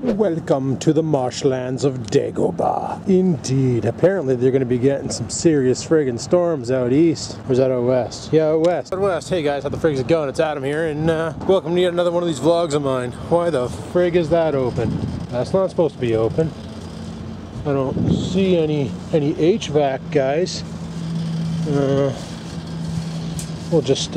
Welcome to the marshlands of Dagobah. Indeed. Apparently they're going to be getting some serious friggin' storms out east. Or is that out west? Yeah, out west. Out west. Hey guys, how the frig is it going? It's Adam here, and welcome to yet another one of these vlogs of mine. Why the frig is that open? That's not supposed to be open. I don't see any HVAC guys. We'll just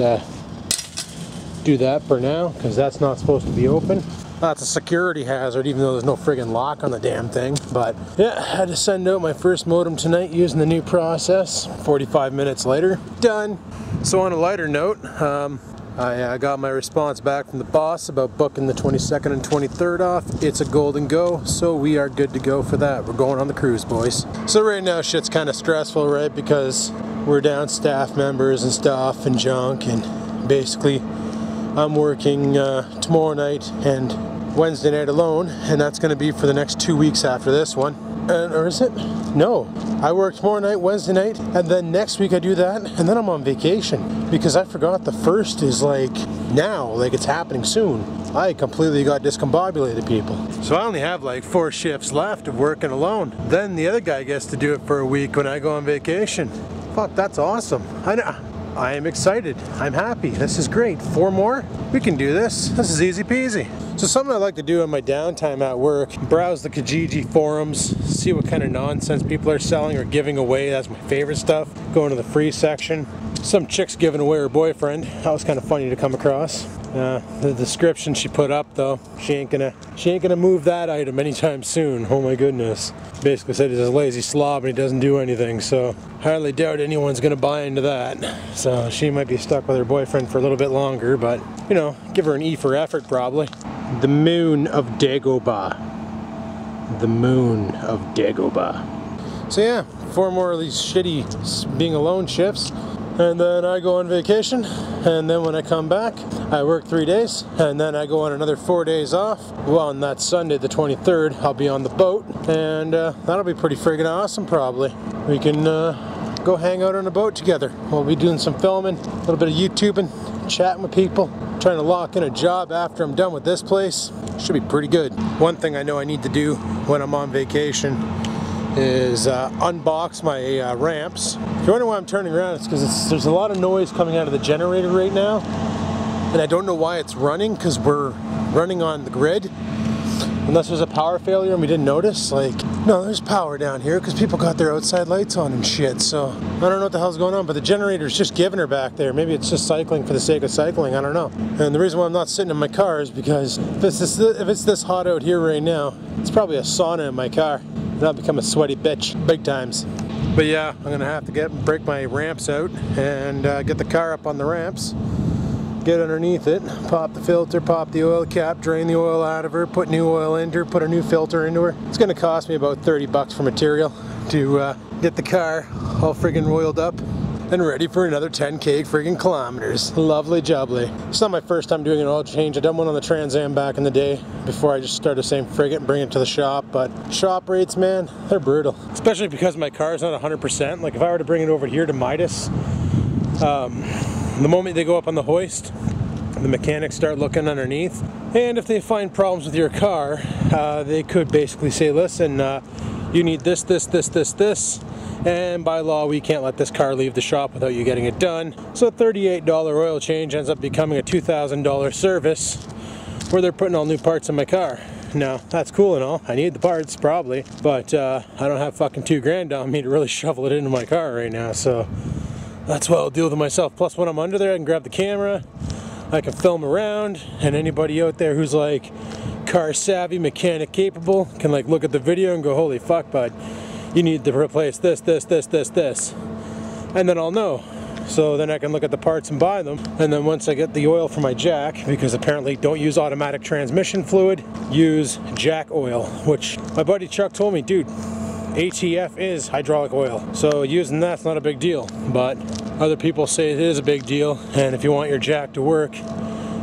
do that for now, because that's not supposed to be open. That's a security hazard, even though there's no friggin' lock on the damn thing. But yeah, I had to send out my first modem tonight using the new process. 45 minutes later, done. So on a lighter note, I got my response back from the boss about booking the 22nd and 23rd off. It's a golden go, so we are good to go for that. We're going on the cruise, boys. So right now shit's kind of stressful, right? Because we're down staff members and stuff and junk, and basically I'm working tomorrow night and Wednesday night alone, and that's going to be for the next 2 weeks after this one. Or is it? No. I work tomorrow night, Wednesday night, and then next week I do that, and then I'm on vacation. Because I forgot the first is like now, like it's happening soon. I completely got discombobulated, people. So I only have like 4 shifts left of working alone. Then the other guy gets to do it for a week when I go on vacation. Fuck, that's awesome. I am excited. I'm happy. This is great. 4 more? We can do this. This is easy peasy. So something I like to do in my downtime at work, browse the Kijiji forums, see what kind of nonsense people are selling or giving away. That's my favorite stuff. Go into the free section. Some chick's giving away her boyfriend. That was kind of funny to come across. The description she put up though, she ain't gonna move that item anytime soon. Oh my goodness. Basically said he's a lazy slob and he doesn't do anything, so hardly doubt anyone's gonna buy into that. So she might be stuck with her boyfriend for a little bit longer, but you know, give her an E for effort probably. The moon of Dagobah. The moon of Dagobah. So yeah, 4 more of these shitty being alone shifts. And then I go on vacation, and then when I come back, I work 3 days, and then I go on another 4 days off. Well, on that Sunday, the 23rd, I'll be on the boat, and that'll be pretty friggin' awesome, probably. We can go hang out on a boat together. We'll be doing some filming, a little bit of YouTubing, chatting with people, trying to lock in a job after I'm done with this place. Should be pretty good. One thing I know I need to do when I'm on vacation is unbox my ramps. If you wonder why I'm turning around, it's because there's a lot of noise coming out of the generator right now, and I don't know why it's running, because we're running on the grid. Unless there's a power failure and we didn't notice. Like, no, there's power down here because people got their outside lights on and shit, so I don't know what the hell's going on, but the generator's just giving her back there. Maybe it's just cycling for the sake of cycling, I don't know. And the reason why I'm not sitting in my car is because if it's this hot out here right now, it's probably a sauna in my car. And I'll become a sweaty bitch, big times. But yeah, I'm gonna have to break my ramps out and get the car up on the ramps, get underneath it, pop the filter, pop the oil cap, drain the oil out of her, put new oil into her, put a new filter into her. It's gonna cost me about 30 bucks for material to get the car all friggin' oiled up and ready for another 10K friggin' kilometers. Lovely jubbly. It's not my first time doing an oil change. I done one on the Trans Am back in the day before I just started saying frig it and bring it to the shop, but shop rates, man, they're brutal. Especially because my car is not 100%. Like if I were to bring it over here to Midas, the moment they go up on the hoist, the mechanics start looking underneath, and if they find problems with your car, they could basically say, listen, you need this, and by law we can't let this car leave the shop without you getting it done. So a $38 oil change ends up becoming a $2,000 service where they're putting all new parts in my car. Now, that's cool and all, I need the parts probably, but I don't have fucking $2,000 on me to really shovel it into my car right now, so that's what I'll deal with it myself. Plus when I'm under there I can grab the camera, I can film around, and anybody out there who's like car savvy, mechanic capable can like look at the video and go, holy fuck bud, you need to replace this, and then I'll know. So then I can look at the parts and buy them, and then once I get the oil for my jack, because apparently don't use automatic transmission fluid, use jack oil, which my buddy Chuck told me, dude, ATF is hydraulic oil, so using that's not a big deal, but other people say it is a big deal, and if you want your jack to work,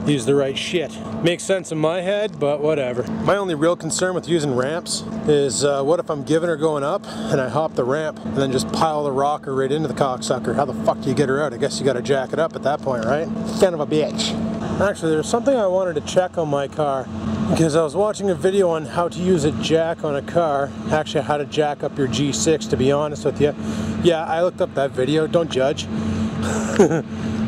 use the right shit. Makes sense in my head, but whatever. My only real concern with using ramps is what if I'm giving her going up and I hop the ramp and then just pile the rocker right into the cocksucker? How the fuck do you get her out? I guess you gotta jack it up at that point, right? Son of a bitch. Actually, there's something I wanted to check on my car. because I was watching a video on how to use a jack on a car. Actually, how to jack up your G6, to be honest with you. Yeah, I looked up that video, don't judge.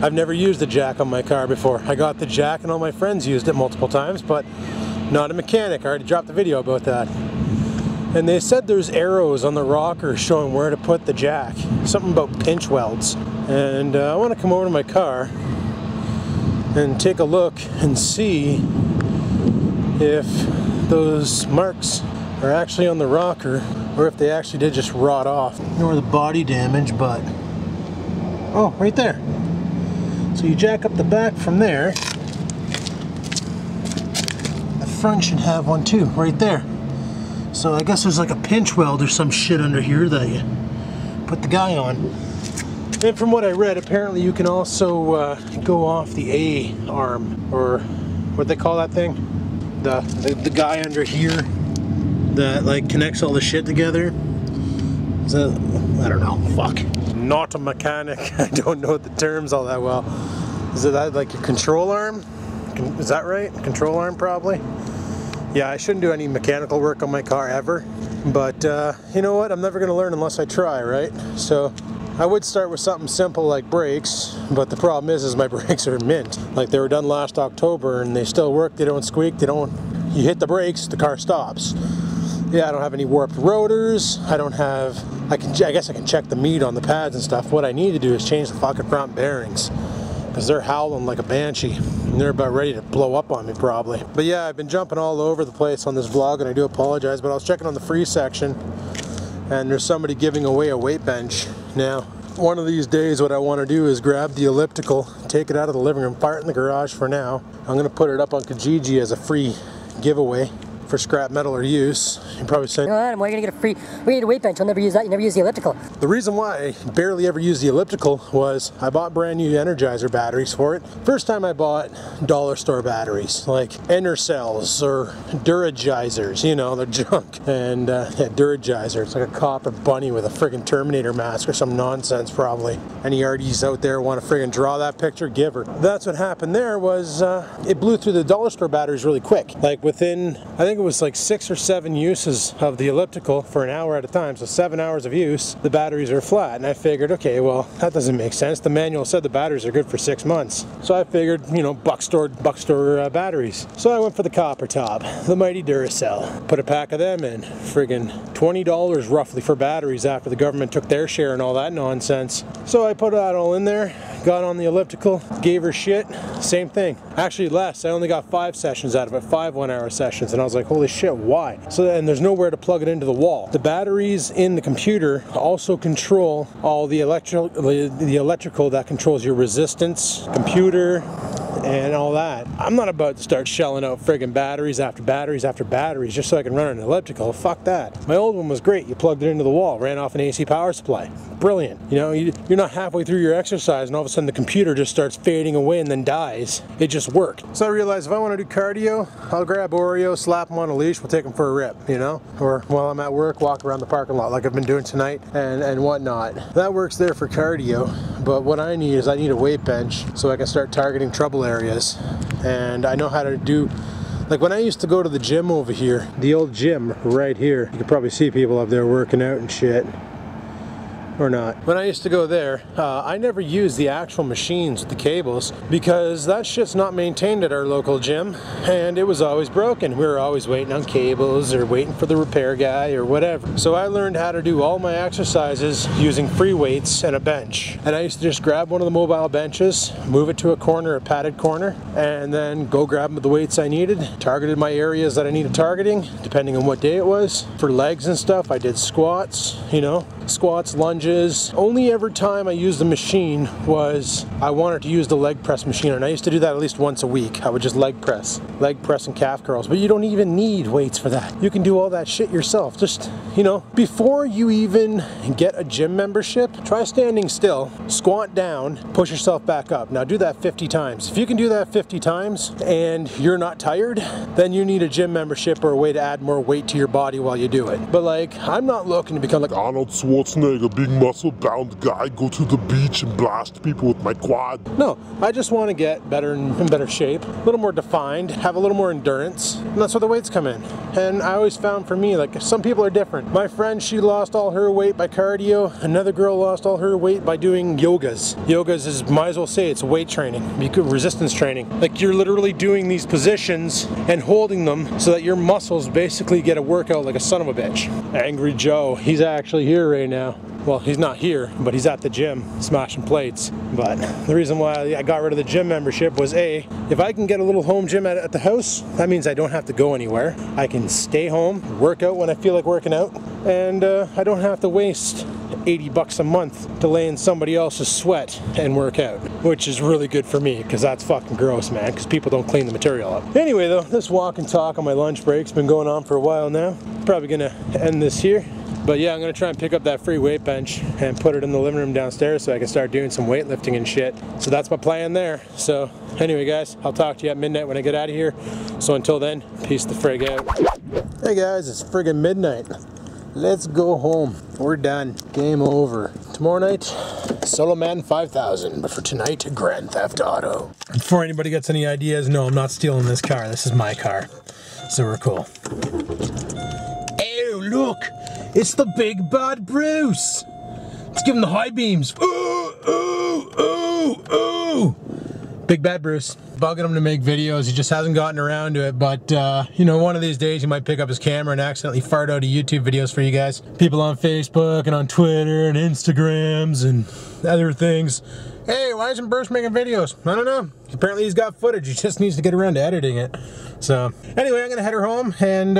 I've never used a jack on my car before. I got the jack and all my friends used it multiple times, but not a mechanic. I already dropped the video about that. And they said there's arrows on the rocker showing where to put the jack. Something about pinch welds. And I want to come over to my car and take a look and see if those marks are actually on the rocker or if they actually did just rot off. Ignore the body damage, but oh, right there. So you jack up the back from there. The front should have one too, right there. So I guess there's like a pinch weld or some shit under here that you put the guy on. And from what I read, apparently you can also go off the A arm, or what they call that thing? The guy under here that like connects all the shit together. Is that, I don't know, fuck. Not a mechanic, I don't know the terms all that well. Is it that like your control arm? Is that right? Control arm probably? Yeah, I shouldn't do any mechanical work on my car ever. But you know what, I'm never gonna learn unless I try, right? So I would start with something simple like brakes, but the problem is my brakes are mint. Like they were done last October and they still work, they don't squeak, they don't, you hit the brakes, the car stops. Yeah, I don't have any warped rotors, I don't have, I guess I can check the meat on the pads and stuff. What I need to do is change the fucking front bearings, because they're howling like a banshee and they're about ready to blow up on me probably. But yeah, I've been jumping all over the place on this vlog and I do apologize, but I was checking on the free section and there's somebody giving away a weight bench. Now, one of these days what I want to do is grab the elliptical, take it out of the living room, fire it in the garage for now. I'm going to put it up on Kijiji as a free giveaway for scrap metal or use. You're probably saying, no, Adam, why are you going to get a free, we need a weight bench, I'll never use that, you never use the elliptical. The reason why I barely ever use the elliptical was I bought brand new Energizer batteries for it. First time I bought dollar store batteries, like Enercells or Duragizers, you know, they're junk. And yeah, Duragizer, it's like a copper bunny with a friggin' Terminator mask or some nonsense probably. Any arties out there want to friggin' draw that picture, give her. That's what happened there was it blew through the dollar store batteries really quick. Like within, I think it was like 6 or 7 uses of the elliptical for an hour at a time, so 7 hours of use, the batteries are flat. And I figured, okay, well, that doesn't make sense. The manual said the batteries are good for 6 months. So I figured, you know, buck store batteries. So I went for the copper top, the mighty Duracell. Put a pack of them in. Friggin' $20 roughly for batteries after the government took their share and all that nonsense. So I put that all in there, got on the elliptical, gave her shit, same thing. Actually less, I only got 5 sessions out of it, 5 1-hour sessions, and I was like, holy shit, why? So and there's nowhere to plug it into the wall. The batteries in the computer also control all the electrical that controls your resistance, computer, and all that. I'm not about to start shelling out friggin' batteries after batteries after batteries just so I can run an elliptical. Fuck that. My old one was great. You plugged it into the wall, ran off an AC power supply. Brilliant. You know, you're not halfway through your exercise and all of a sudden the computer just starts fading away and then dies. It just worked. So I realized if I want to do cardio, I'll grab Oreo, slap him on a leash, we'll take him for a rip, you know? Or while I'm at work, walk around the parking lot like I've been doing tonight and whatnot. That works there for cardio, but what I need is I need a weight bench so I can start targeting trouble areas. And I know how to do, like when I used to go to the gym over here, the old gym right here, you could probably see people up there working out and shit. Or not. When I used to go there, I never used the actual machines with the cables because that shit's not maintained at our local gym and it was always broken. We were always waiting on cables or waiting for the repair guy or whatever. So I learned how to do all my exercises using free weights and a bench. And I used to just grab one of the mobile benches, move it to a corner, a padded corner, and then go grab the weights I needed. Targeted my areas that I needed targeting, depending on what day it was. For legs and stuff, I did squats, you know, squats, lunges. Only every time I used the machine was I wanted to use the leg press machine, and I used to do that at least once a week. I would just leg press and calf curls, but you don't even need weights for that. You can do all that shit yourself. Just, you know, before you even get a gym membership, try standing still, squat down, push yourself back up. Now do that 50 times. If you can do that 50 times and you're not tired, then you need a gym membership or a way to add more weight to your body while you do it. But like, I'm not looking to become like Arnold Schwarzenegger Schwarzenegger, big muscle-bound guy, go to the beach and blast people with my quad. No, I just want to get better in better shape, a little more defined, have a little more endurance, and that's where the weights come in. And I always found for me, like, some people are different. My friend, she lost all her weight by cardio. Another girl lost all her weight by doing yogas. Yogas is, might as well say, it's weight training, resistance training. Like, you're literally doing these positions and holding them so that your muscles basically get a workout like a son of a bitch. Angry Joe, he's actually here right now. Well, he's not here, but he's at the gym smashing plates. But the reason why I got rid of the gym membership was A, if I can get a little home gym at the house, that means I don't have to go anywhere. I can stay home, work out when I feel like working out, and I don't have to waste 80 bucks a month to lay in somebody else's sweat and work out, which is really good for me, because that's fucking gross, man, because people don't clean the material up. Anyway though, this walk and talk on my lunch break's been going on for a while now. Probably gonna end this here. But yeah, I'm gonna try and pick up that free weight bench and put it in the living room downstairs so I can start doing some weightlifting and shit. So that's my plan there. So anyway guys, I'll talk to you at midnight when I get out of here. So until then, peace the frig out. Hey guys, it's friggin' midnight. Let's go home. We're done. Game over. Tomorrow night, Solo Man 5000. But for tonight, Grand Theft Auto. Before anybody gets any ideas, no, I'm not stealing this car. This is my car. So we're cool. Oh, look! It's the big bad Bruce! Let's give him the high beams. Ooh, ooh, ooh, ooh! Big bad Bruce. Bugging him to make videos, he just hasn't gotten around to it, but you know, one of these days he might pick up his camera and accidentally fart out YouTube videos for you guys. People on Facebook and on Twitter and Instagrams and other things. Hey, why isn't Bruce making videos? I don't know. Apparently he's got footage, he just needs to get around to editing it. So, anyway, I'm gonna head her home and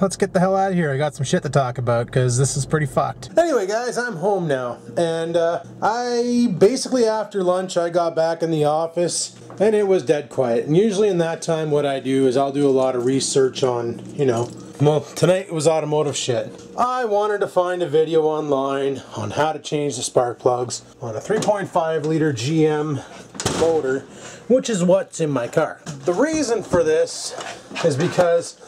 let's get the hell out of here. I got some shit to talk about because this is pretty fucked. Anyway guys, I'm home now, and I basically after lunch I got back in the office and it was dead quiet. And usually in that time what I do is I'll do a lot of research on, you know, well, tonight it was automotive shit. I wanted to find a video online on how to change the spark plugs on a 3.5 liter GM motor, which is what's in my car. The reason for this is because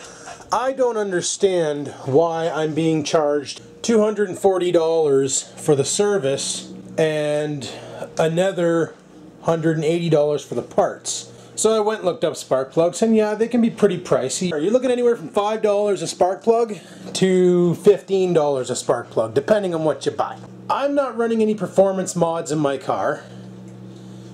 I don't understand why I'm being charged $240 for the service and another $180 for the parts. So I went and looked up spark plugs, and yeah, they can be pretty pricey. You're looking anywhere from $5 a spark plug to $15 a spark plug, depending on what you buy. I'm not running any performance mods in my car,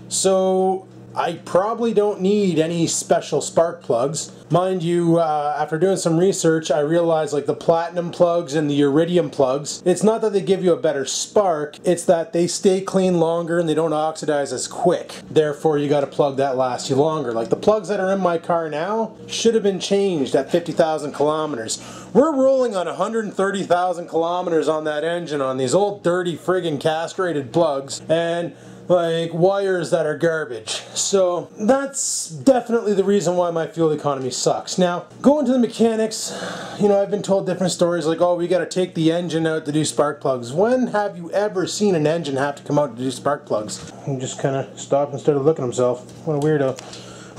so I probably don't need any special spark plugs. Mind you, after doing some research, I realized like the platinum plugs and the iridium plugs, it's not that they give you a better spark, it's that they stay clean longer and they don't oxidize as quick. Therefore, you gotta plug that lasts you longer. Like the plugs that are in my car now should have been changed at 50,000 kilometers. We're rolling on 130,000 kilometers on that engine on these old dirty friggin' castrated plugs, and like wires that are garbage. So that's definitely the reason why my fuel economy sucks. Now, going to the mechanics, you know, I've been told different stories like, oh, we gotta take the engine out to do spark plugs. When have you ever seen an engine have to come out to do spark plugs? He just kind of stopped and started looking at himself. What a weirdo.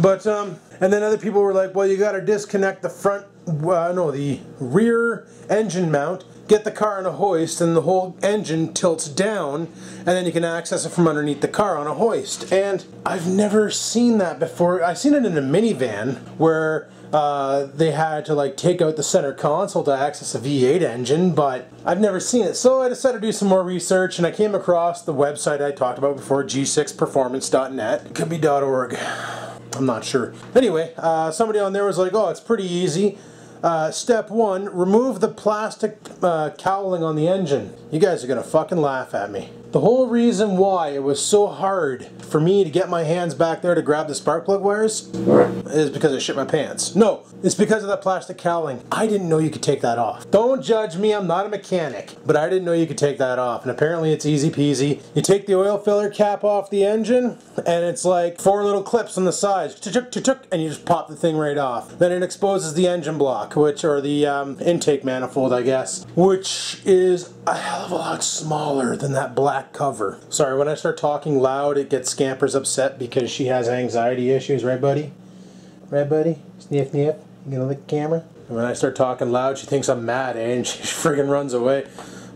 But, and then other people were like, well, you gotta disconnect the front, the rear engine mount, get the car on a hoist, and the whole engine tilts down, and then you can access it from underneath the car on a hoist. And I've never seen that before. I've seen it in a minivan where they had to like take out the center console to access a V8 engine, but I've never seen it. So I decided to do some more research, and I came across the website I talked about before, g6performance.net. It could be .org. I'm not sure. Anyway, somebody on there was like, oh, it's pretty easy. Step 1, remove the plastic cowling on the engine. You guys are gonna fucking laugh at me. The whole reason why it was so hard for me to get my hands back there to grab the spark plug wires is because I shit my pants. No, it's because of that plastic cowling. I didn't know you could take that off. Don't judge me, I'm not a mechanic, but I didn't know you could take that off, and apparently it's easy peasy. You take the oil filler cap off the engine, and it's like 4 little clips on the sides, and you just pop the thing right off. Then it exposes the engine block, or the intake manifold, I guess, which is a hell of a lot smaller than that black cover. Sorry, when I start talking loud, it gets Scampers upset because she has anxiety issues, right buddy? Right buddy? Sniff, sniff. You gonna lick the camera? And when I start talking loud, she thinks I'm mad, eh? And she friggin' runs away.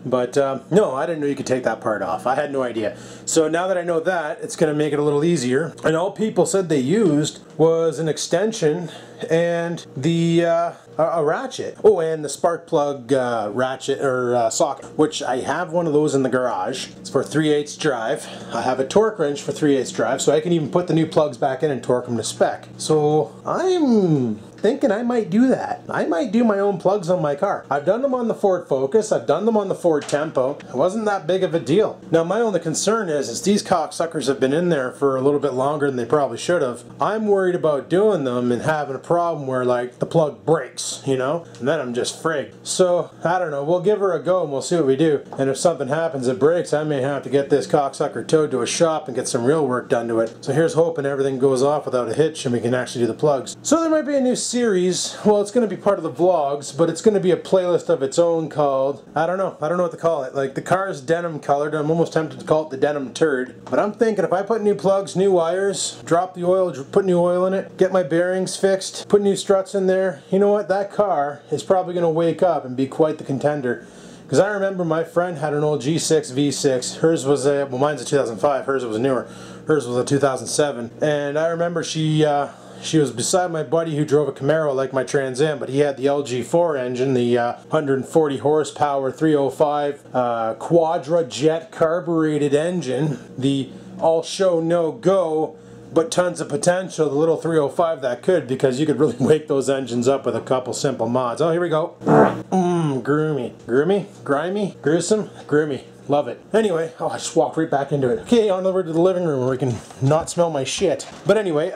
But no, I didn't know you could take that part off. I had no idea. So now that I know that, it's going to make it a little easier. And all people said they used was an extension and the a ratchet. Oh, and the spark plug ratchet or socket, which I have one of those in the garage. It's for 3/8 drive. I have a torque wrench for 3/8 drive, so I can even put the new plugs back in and torque them to spec. So I'm thinking I might do that. I might do my own plugs on my car. I've done them on the Ford Focus. I've done them on the Ford Tempo. It wasn't that big of a deal. Now my only concern is these cocksuckers have been in there for a little bit longer than they probably should have. I'm worried about doing them and having a problem where like the plug breaks, you know, and then I'm just frigged. So I don't know. We'll give her a go and we'll see what we do. And if something happens that breaks, I may have to get this cocksucker towed to a shop and get some real work done to it. So here's hoping everything goes off without a hitch and we can actually do the plugs. So there might be a new series. Well, it's going to be part of the vlogs, but it's going to be a playlist of its own called, I don't know what to call it. Like the car's denim colored. I'm almost tempted to call it the denim turd. But I'm thinking if I put new plugs, new wires, drop the oil, put new oil in it, get my bearings fixed, put new struts in there, you know what? That car is probably going to wake up and be quite the contender. Because I remember my friend had an old G6 V6. Hers was a, well, mine's a 2005. Hers was newer. Hers was a 2007. And I remember she was beside my buddy who drove a Camaro like my Trans Am, but he had the LG4 engine, the 140 horsepower 305 Quadra Jet carbureted engine, the all show no go, but tons of potential, the little 305 that could, because you could really wake those engines up with a couple simple mods. Oh, here we go. Groomy. Groomy? Grimy? Gruesome? Groomy. Love it. Anyway, oh, I just walked right back into it. Okay, on over to the living room where we can not smell my shit. But anyway,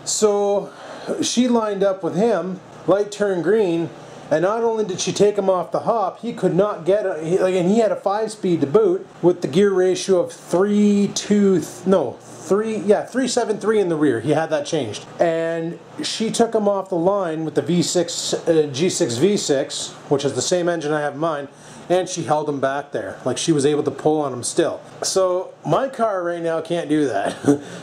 so she lined up with him, light turned green, and not only did she take him off the hop, he could not get a, and he had a 5-speed to boot with the gear ratio of 373 in the rear. He had that changed. And she took him off the line with the V6 G6 V6, which is the same engine I have in mine, and she held him back there. Like she was able to pull on him still. So my car right now can't do that.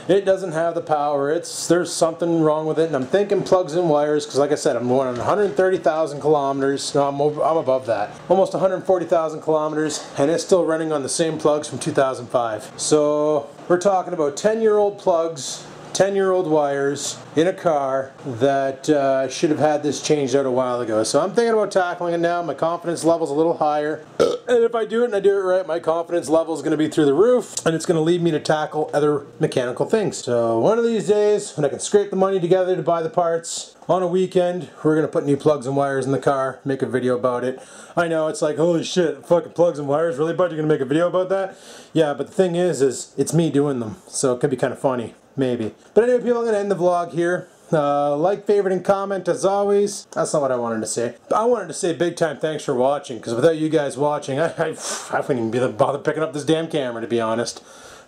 It doesn't have the power. There's something wrong with it, and I'm thinking plugs and wires, because like I said, I'm going on 130,000 kilometers. No, I'm above that. Almost 140,000 kilometers, and it's still running on the same plugs from 2005. So we're talking about 10-year-old plugs, 10-year-old wires in a car that should have had this changed out a while ago. So I'm thinking about tackling it now. My confidence level's a little higher. And if I do it and I do it right, my confidence level is going to be through the roof, and it's going to lead me to tackle other mechanical things. So one of these days, when I can scrape the money together to buy the parts, on a weekend, we're going to put new plugs and wires in the car, make a video about it. I know, it's like, holy shit, fucking plugs and wires, really, bud? You're going to make a video about that? Yeah, but the thing is it's me doing them, so it could be kind of funny. Maybe. But anyway, people, I'm going to end the vlog here. Like, favorite, and comment as always. That's not what I wanted to say. I wanted to say big time thanks for watching, because without you guys watching, I wouldn't even bother picking up this damn camera, to be honest.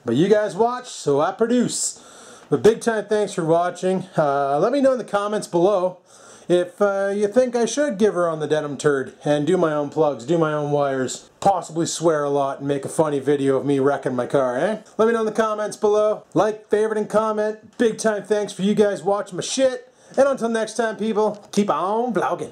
But you guys watch, so I produce. But big time thanks for watching. Let me know in the comments below if you think I should give her on the denim turd and do my own plugs, do my own wires, possibly swear a lot and make a funny video of me wrecking my car, eh? Let me know in the comments below. Like, favorite, and comment. Big time thanks for you guys watching my shit. And until next time, people, keep on vlogging.